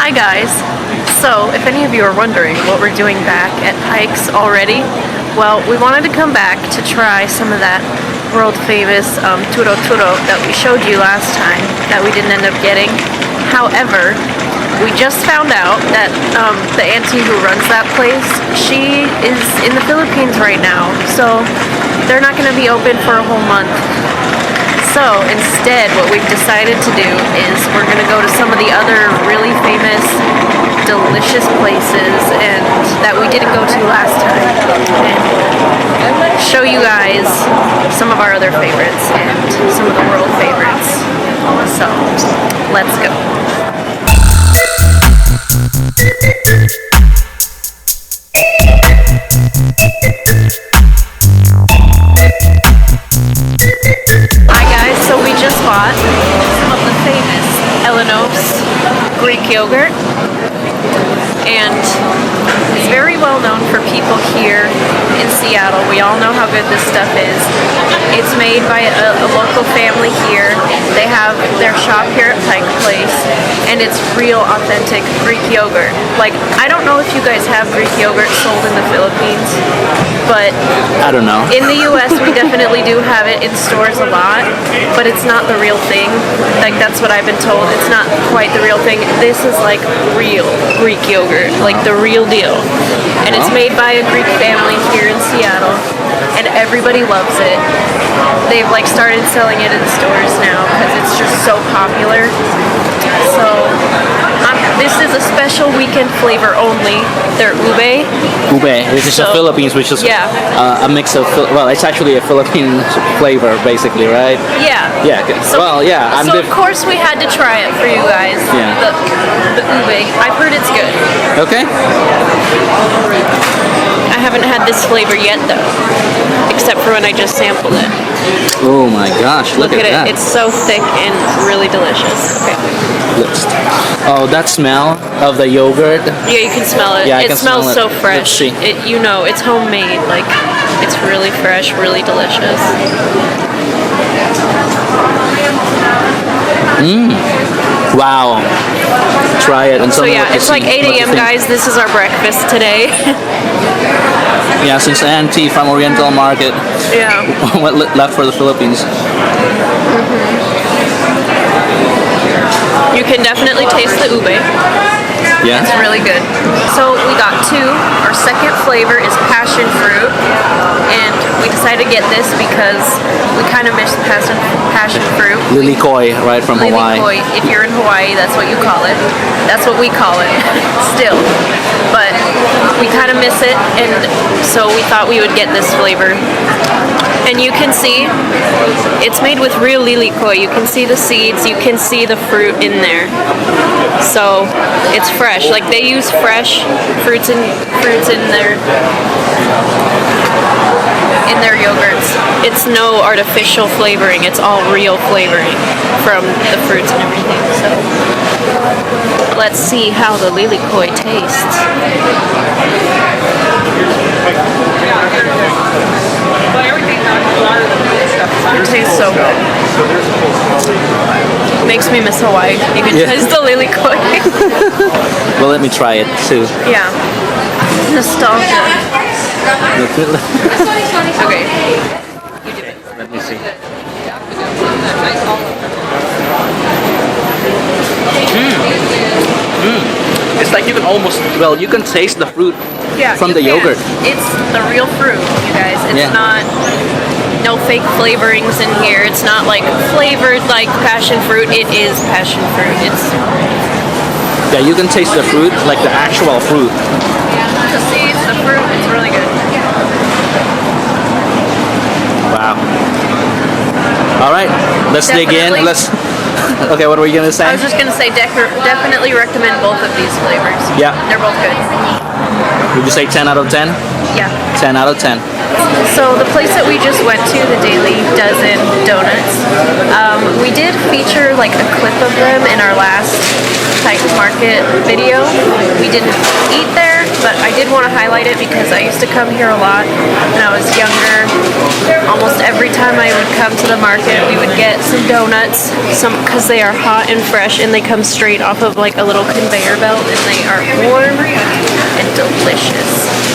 Hi guys! So, if any of you are wondering what we're doing back at Pike's already, well, we wanted to come back to try some of that world famous turo-turo that we showed you last time that we didn't end up getting. However, we just found out that the auntie who runs that place, she is in the Philippines right now, so they're not going to be open for a whole month. So instead, what we've decided to do is we're going to go to some of the other really famous, delicious places and that we didn't go to last time, and show you guys some of our other favorites and some of the world favorites. So let's go. So we just bought some of the famous Greek yogurt, and it's very well known for people here in Seattle. We all know how good this stuff is. It's made by a local family here. They have their shop here at Pike Place, and it's real authentic Greek yogurt. Like, I don't know if you guys have Greek yogurt sold in the Philippines, but I don't know. In the US we definitely do have it in stores a lot, but it's not the real thing. Like, that's what I've been told. It's not quite the real thing. This is like real Greek yogurt, like the real deal. And it's made by a Greek family here in Seattle, and everybody loves it. They've like started selling it in stores now because it's just so popular. So this is a special weekend flavor only. They're ube. Ube. This is the Philippines, which is a mix of, well, it's actually a Philippine flavor, basically, right? Yeah. Yeah. So, well, yeah. So of course we had to try it for you guys. Yeah. The ube. I've heard it's good. Okay. I haven't had this flavor yet though, except for when I just sampled it. Oh my gosh! Look at that. It's so thick and really delicious. Okay. Oh, that smell of the yogurt. Yeah, you can smell it. Yeah, it smells so fresh. Let's see. You know, it's homemade. Like, it's really fresh, really delicious. Wow. Try it. And so yeah, it's like 8 a.m. guys. This is our breakfast today. Yeah, since auntie from Oriental Market went left for the Philippines. You can definitely taste the ube. Yeah. It's really good. So we got two. Our second flavor is passion fruit, and we decided to get this because we kind of miss passion fruit. Lilikoi, right, from Hawaii. Lilikoi. If you're in Hawaii, that's what you call it. That's what we call it still. But we kind of miss it, and so we thought we would get this flavor. And you can see it's made with real lilikoi. You can see the seeds, you can see the fruit in there. So it's fresh. Like, they use fresh fruits in their yogurts. It's no artificial flavoring. It's all real flavoring from the fruits and everything. So let's see how the lilikoi tastes. It tastes so good. Makes me miss Hawaii. You can taste the lilikoi. Well, let me try it too. Yeah. Nostalgia. Okay. Let me see. It's like you can almost, well, you can taste the fruit from the yogurt. It's the real fruit, you guys. It's not, no fake flavorings in here. It's not like flavored like passion fruit. It is passion fruit. Yeah, you can taste the fruit, like the actual fruit. The seeds, the fruit, it's really good. Wow. All right, let's dig in. Okay, what were you gonna say? I was just gonna say definitely recommend both of these flavors. Yeah. They're both good. Would you say 10 out of 10? Yeah. 10 out of 10. So the place that we just went to, the Daily Dozen Donuts, we did feature like a clip of them in our last Pike Market video. We didn't eat there, but I did want to highlight it because I used to come here a lot when I was younger. Almost every time I would come to the market, we would get some donuts, because they are hot and fresh and they come straight off of like a little conveyor belt and they are warm and delicious.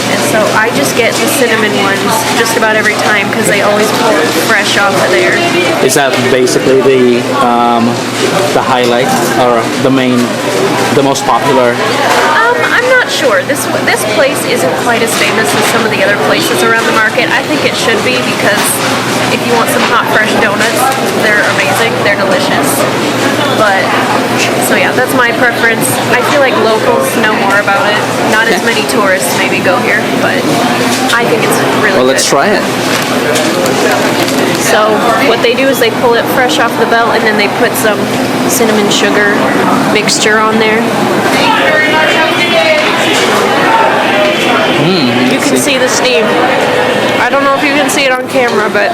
And so I just get the cinnamon ones just about every time because they always pull it fresh off of there. Is that basically the highlight or the most popular? I'm not sure. This place isn't quite as famous as some of the other places around the market. I think it should be because if you want some hot fresh donuts, they're amazing. They're delicious. But so yeah, that's my preference. I feel like locals know more about it. Not as many tourists maybe go here, but I think it's really Well, good. let's try it. So what they do is they pull it fresh off the belt and then they put some cinnamon sugar mixture on there. You can see the steam. I don't know if you can see it on camera, but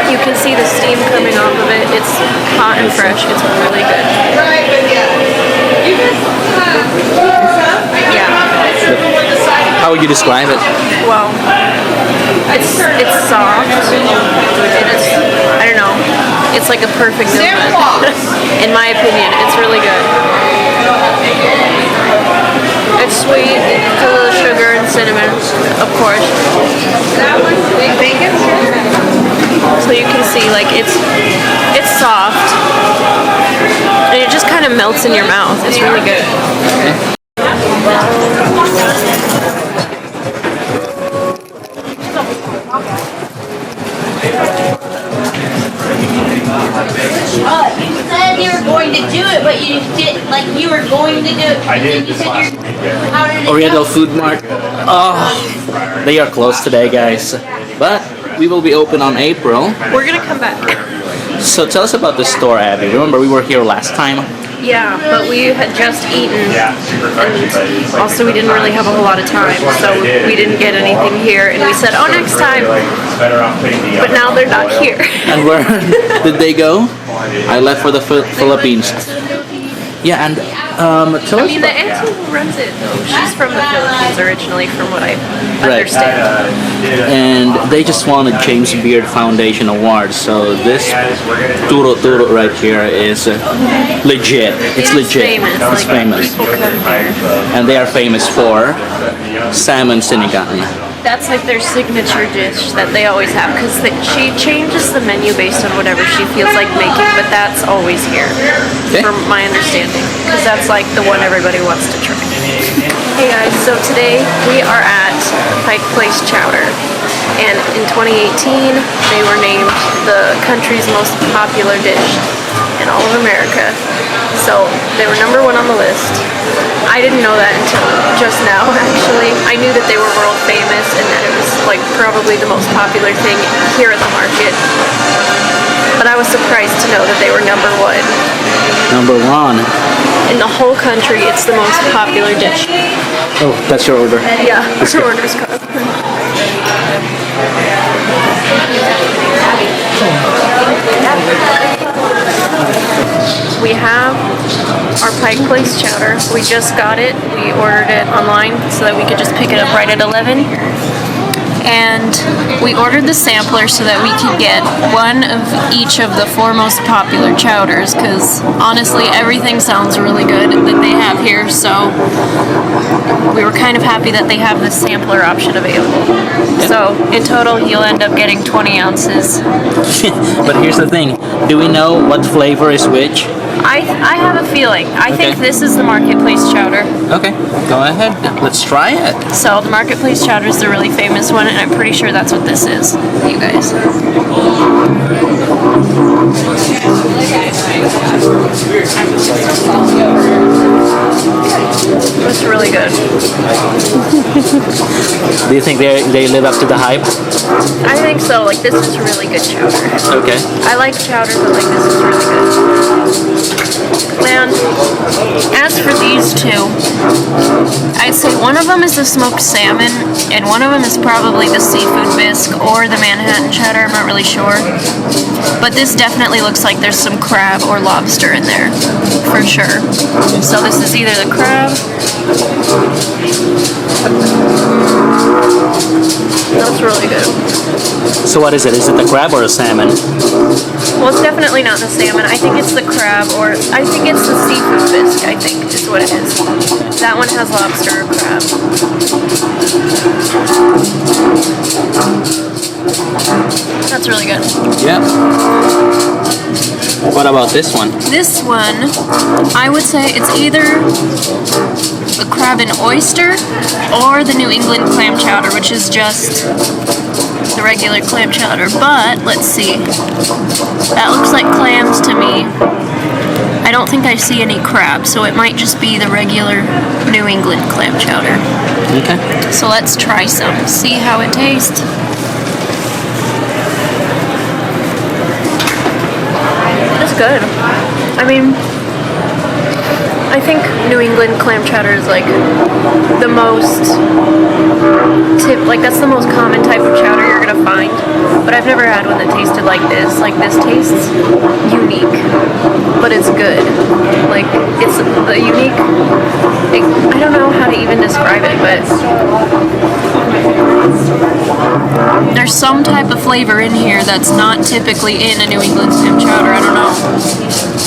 you can see the steam coming off of it. It's hot and fresh. It's really good. Yeah. How would you describe it? Well, it's soft. And it's, I don't know, it's like a perfect donut. In my opinion, it's really good. It's sweet, it's a little sugar and cinnamon, of course. So you can see, like, it's soft. And it just kind of melts in your mouth. It's really good. You said you were going to do it, but you didn't. Like you were going to do it. I did You this said last how did it Oriental go? Food Mart. Oh, they are closed today, guys. But we will be open on April. We're gonna come back. So tell us about the store, Abby. Remember we were here last time? Yeah, but we had just eaten. Yeah, super crunchy, but it's like Also, we didn't really have a whole lot of time, so we didn't get anything here. And we said, oh, next time. like it's better off putting the But now they're not oil. here. And where did they go? I left for the Philippines. Yeah, and tell I us mean, the about... auntie who runs it, though, she's from the Philippines originally, from what I Right. understand. And they just won a James Beard Foundation award. So this turo-turo right here is legit. It's legit. Famous. It's Like, famous. people come here. And they are famous for salmon sinigang. That's like their signature dish that they always have, because she changes the menu based on whatever she feels like making, but that's always here, Okay. from my understanding, because that's like the one everybody wants to try. Hey guys, so today we are at Pike Place Chowder, and in 2018 they were named the country's most popular dish in all of America. So they were #1 on the list. I didn't know that until just now, actually. I knew that they were world famous and that it was like probably the most popular thing here at the market. But I was surprised to know that they were #1. Number one. In the whole country, it's the most popular dish. Oh, that's your order. Yeah, Let's our go. order's cut. We have our Pike Place Chowder. We just got it. We ordered it online so that we could just pick it up right at 11. And we ordered the sampler so that we could get one of each of the 4 most popular chowders, because honestly everything sounds really good that they have here, so we were kind of happy that they have the sampler option available. So in total you'll end up getting 20 ounces. But here's the thing. Do we know what flavor is which? I have a feeling. I think this is the Marketplace Chowder. Okay, go ahead. Let's try it. So the Marketplace Chowder is the really famous one, and I'm pretty sure that's what this is. You guys. It's really good. Do you think they live up to the hype? I think so. Like, this is really good chowder. Okay. I like chowder, but like this is really good. Man, as for these two, I'd say one of them is the smoked salmon, and one of them is probably the seafood bisque or the Manhattan cheddar. I'm not really sure. But this definitely looks like there's some crab or lobster in there, for sure. So this is either the crab. That's really good. So what is it? Is it the crab or a salmon? Well, it's definitely not the salmon. I think it's the crab, or I think it's the seafood bisque, I think is what it is. That one has lobster or crab. That's really good. Yeah. What about this one? This one, I would say it's either a crab and oyster or the New England clam chowder, which is just the regular clam chowder. But let's see. That looks like clams to me. I don't think I see any crab, so it might just be the regular New England clam chowder. Okay. So let's try some, see how it tastes. It's good. I mean, I think New England clam chowder is like the most that's the most common type of chowder you're gonna find. But I've never had one that tasted like this. Like this tastes unique, but it's good. Like it's a unique. I don't know how to even describe it, but there's some type of flavor in here that's not typically in a New England clam chowder. I don't know.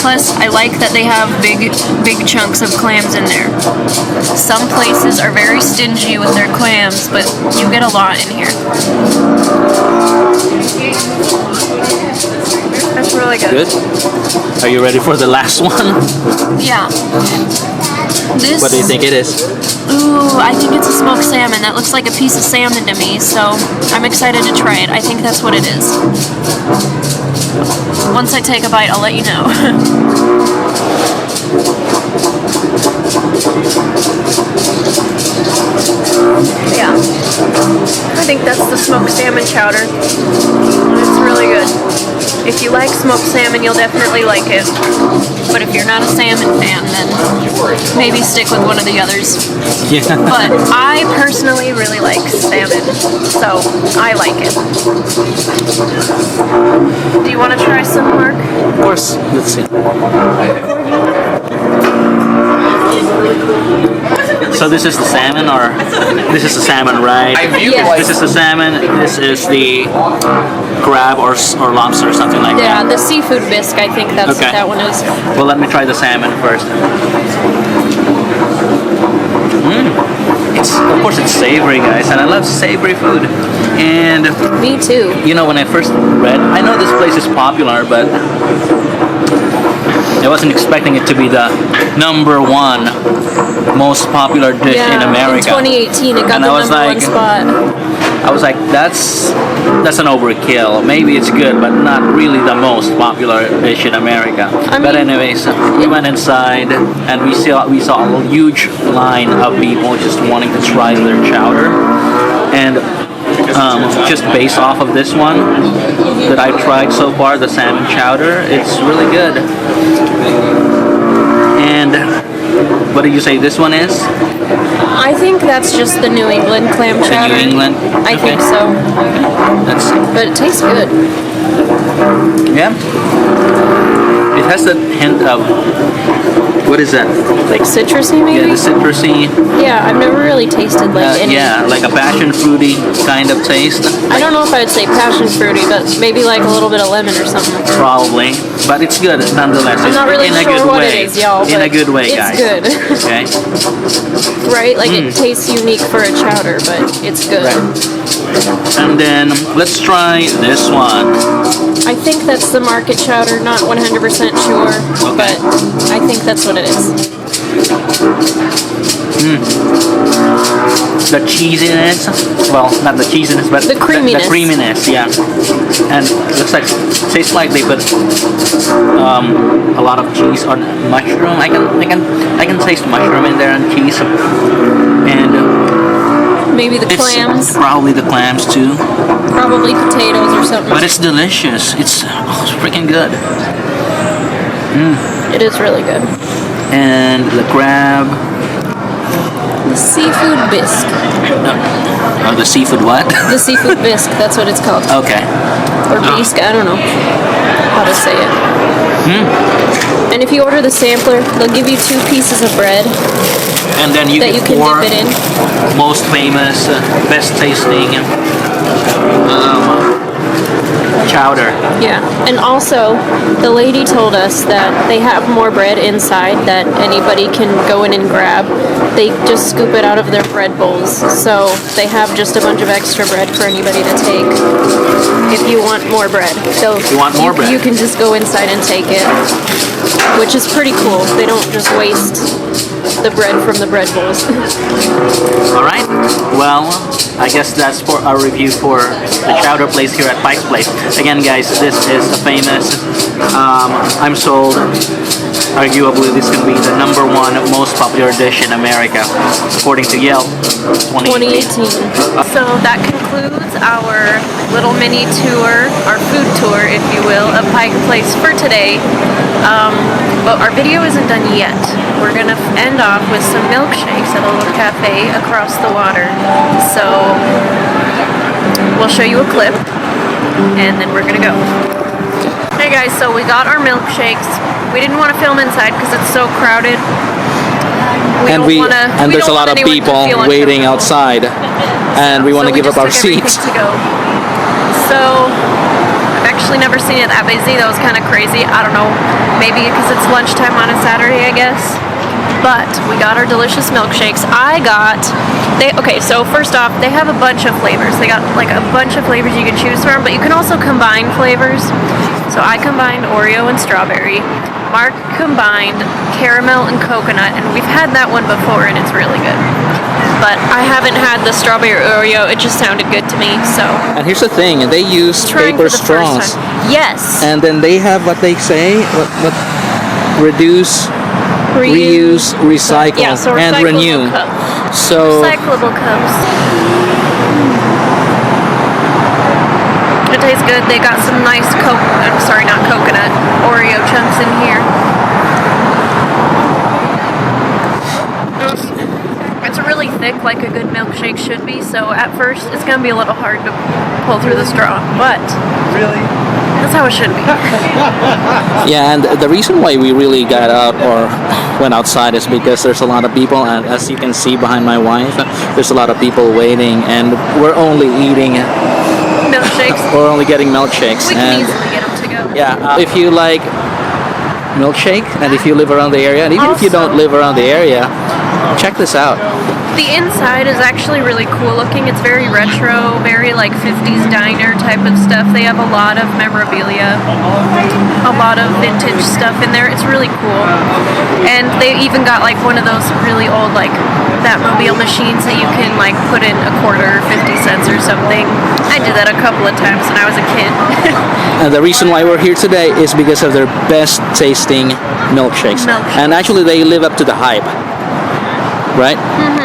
Plus, I like that they have big chunks of clams in there. Some places are very stingy with their clams, but you get a lot in here. That's really good. Good. Are you ready for the last one? Yeah. This. What do you think it is? Ooh, I think it's a smoked salmon. That looks like a piece of salmon to me, so I'm excited to try it. I think that's what it is. Once I take a bite, I'll let you know. Yeah. I think that's the smoked salmon chowder. It's really good. If you like smoked salmon, you'll definitely like it. But if you're not a salmon fan, then maybe stick with one of the others. Yeah. But I personally really like salmon, so I like it. Do you want to try some, Mark? Of course. Let's see. So this is the salmon, or this is the salmon, right? Yes. This is the salmon. This is the crab or lobster or something like Yeah, that. the seafood bisque, I think that's Okay. what that one is. Well, let me try the salmon first. Of course, it's savory, guys, and I love savory food. And Me too. you know, when I first read, I know this place is popular, but I wasn't expecting it to be the #1 most popular dish in America. In 2018, it got And the I was #1 like- spot. I was like, that's an overkill. Maybe it's good, but not really the most popular dish in America. I But mean- anyways, we went inside and we saw a huge line of people just wanting to try their chowder. And just based off of this one that I've tried so far, the salmon chowder, it's really good. And what did you say this one is? I think that's just the New England clam The chowder. New England? I think so. That's, But it tastes good. yeah. It has that hint of, what is that? Like citrusy, Yeah, maybe? the citrusy, Yeah, I've never really tasted like any. yeah, like a passion fruity kind of taste, I don't know if I'd say passion fruity, but maybe like a little bit of lemon or something. probably. But it's good nonetheless. I'm not really in a sure good what way. it is, y'all. In a but good way, it's guys. good. Okay. Right? Like it tastes unique for a chowder, but it's good. And then let's try this one. I think that's the market chowder, not 100% sure, but I think that's what it is. The cheesiness, well, not the cheesiness, but The creaminess. The creaminess, yeah. And looks like tastes like they put a lot of cheese on mushroom. I can taste mushroom in there and cheese, and Maybe the it's clams, probably the clams too. probably potatoes or something. But it's delicious. It's freaking good. It is really good. And the crab. The seafood bisque. Oh, the seafood what? The seafood bisque, that's what it's called. Okay. Or bisque, I don't know how to say it. And if you order the sampler, they'll give you 2 pieces of bread And then you that get you can 4 dip it in. most famous, best tasting chowder. Yeah, and also the lady told us that they have more bread inside that anybody can go in and grab. They just scoop it out of their bread bowls, so they have just a bunch of extra bread for anybody to take. If you want more bread, so You want more bread? you can just go inside and take it, which is pretty cool. They don't just waste the bread from the bread bowls. Alright, well, I guess that's for our review for the chowder place here at Pike Place. Again, guys, this is the famous, I'm sold, arguably this can be the #1 most popular dish in America, according to Yelp, 2018. So that concludes our little mini tour, our food tour, if you will, of Pike Place for today. But our video isn't done yet. We're gonna end off with some milkshakes at a little cafe across the water. So we'll show you a clip, and then we're gonna go. Hey guys, so we got our milkshakes. We didn't want to film inside because it's so crowded. And there's a lot of people waiting outside, and we want to give up our seats. To go. So I've actually never seen it that busy. That was kind of crazy. I don't know, maybe because it's lunchtime on a Saturday, I guess. But we got our delicious milkshakes. Okay, so first off, they have a bunch of flavors. They got like a bunch of flavors you can choose from, but you can also combine flavors. So I combined Oreo and strawberry. Mark combined caramel and coconut, and we've had that one before, and it's really good. But I haven't had the strawberry Oreo. It just sounded good to me, so. And here's the thing, they use Trying paper for the first straws. time. Yes. And then they have what they say, what reduce, reuse, recycle, Yeah, so and recyclable renew. cups. So Recyclable cups. It tastes good. They got some nice not coconut, Oreo chunks in here. It's really thick, like a good milkshake should be, so at first it's going to be a little hard to pull through the straw, but that's how it should be. yeah, and the reason why we really got out or went outside is because there's a lot of people, and as you can see behind my wife, there's a lot of people waiting, and we're only eating Milkshakes. we're only getting milkshakes. We can And easily get them to go. yeah, if you like milkshake, and if you live around the area, and even if you Also- don't live around the area, check this out. The inside is actually really cool looking. It's very retro, very like 50s diner type of stuff. They have a lot of memorabilia, a lot of vintage stuff in there. It's really cool. And they even got like one of those really old like Batmobile machines that you can like put in a quarter or 50 cents or something. I did that a couple of times when I was a kid. And the reason why we're here today is because of their best tasting milkshakes. And actually they live up to the hype. Right? Mm-hmm.